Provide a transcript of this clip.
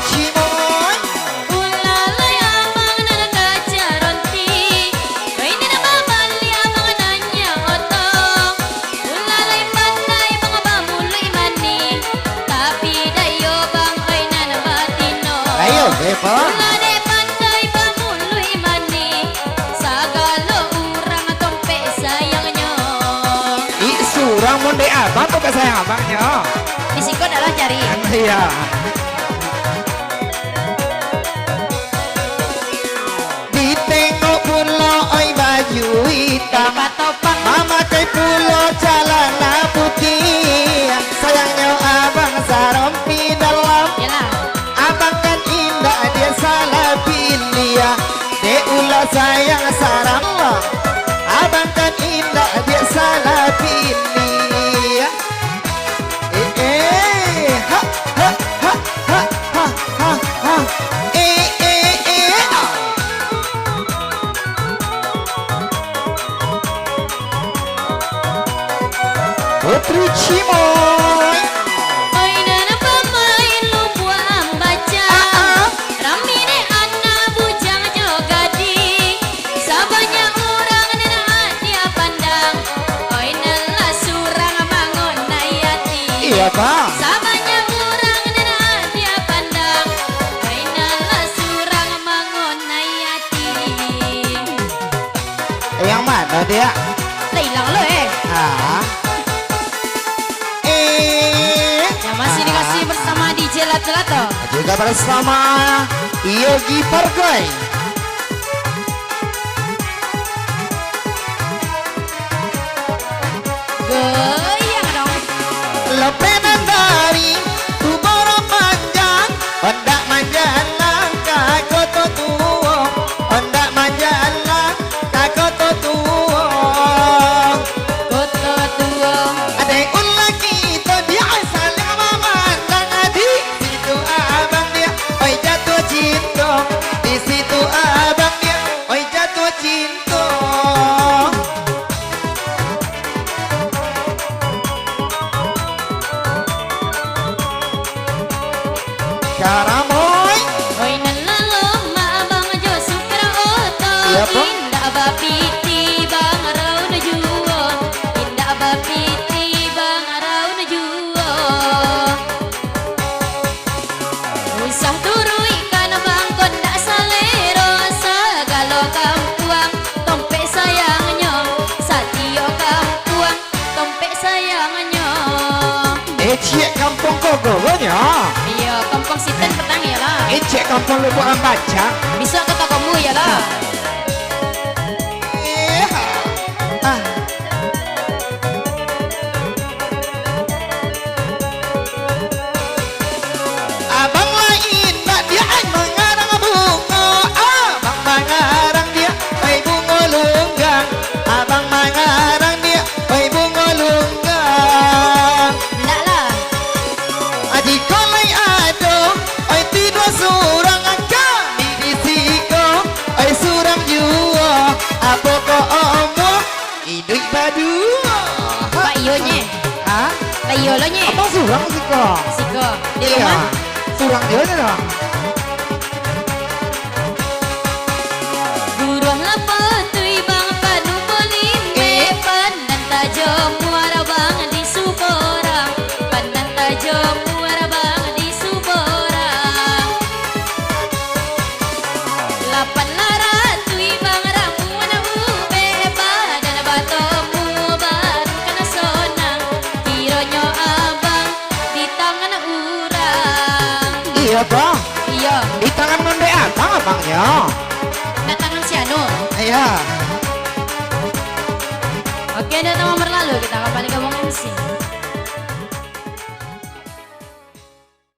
Cimoy. Ulalay amang nanagajaronti, ay ninababali amang nanya otong. Ulalay panay mga bamuloy mani, tapi dayo bang ay nanamatino. Ayo, Beba. Ulalay panay bamuloy mani, sagalo urang atong pesayang nyo. Surang monde abang tuh sayang abangnya. Bisiko adalah cari. Iya. Ditengok pulo oi baju hitam, Patopang mama kay pulo celana putih. Sayangnya abang sarompi dalam, yalah. abang kan indah dia salah pilih ya. De ulah sayang sarang lo, abang kan indah dia salah pilih ya. Ha ha ha ha ha ha ha. Ah. Putri Cimoy. Oi nana pamain lumbua ambaca, ramine anak bujang jogadi, sabanya orang nana dia pandang, oi nala surang mangon nayati. Iya bang. Sabanya orang nana dia pandang, oi nala surang mangon nayati. Yang mana dia? Leilang lo Ah. yang masih dikasih bersama DJ Lato-Lato. Juga bersama Yogi Pargoy. Goyang dong. Lepenan dari tuboro panjang, hendak manjalan kakoto tuo, hendak manjalan kakoto tuo. Koto tuong. Ada ulah kita dia saling memandang di situ abang dia, oi jatuh cinta. Di situ abang dia, oi jatuh cinta. Karamoy. Oi nalalo maabang jo sukra oto. Iya, Po. Indah bapiti bang arau na juo. Indah bapiti bang arau na juo. Usah turu ikan bang konda salero. Sagalo kampuang tompe sayangnya. Satio kampuang tompe sayangnya. Ecek kampung kogonya. Iya kampung Siten petang ya lah. Ecek kampung Lubuk Ambaca. Bisa ke tokomu ya lah. Ah. Abang lain nak dia mengarang bunga. Abang mengarang dia oi bunga lunggang. Abang mengarang dia oi bunga lunggang. Enggak lah. Adik kolai ado oi tidur surang kami di siko oi surang jua. Apa ko omo hidup badua. Pak Iyonya. Hah? Pak Iyo lo nye. Apa surang siko? Siko. Di Iya, rumah. surang dia dong. Buruan lapa tui bang panu polimbe. Pandan tajam muara bang di Suborang. Pandan tajam muara bang di Suborang. Lapan lara tui bang ramuan ube. Badan batomu baru kena sonang. Kironyo abang di tangan urang. Iya bang, Iya, di tangan monde abang abangnya. nah tangan si Anu. Iya. Oke, udah nomor lalu kita kembali ke Bang MC.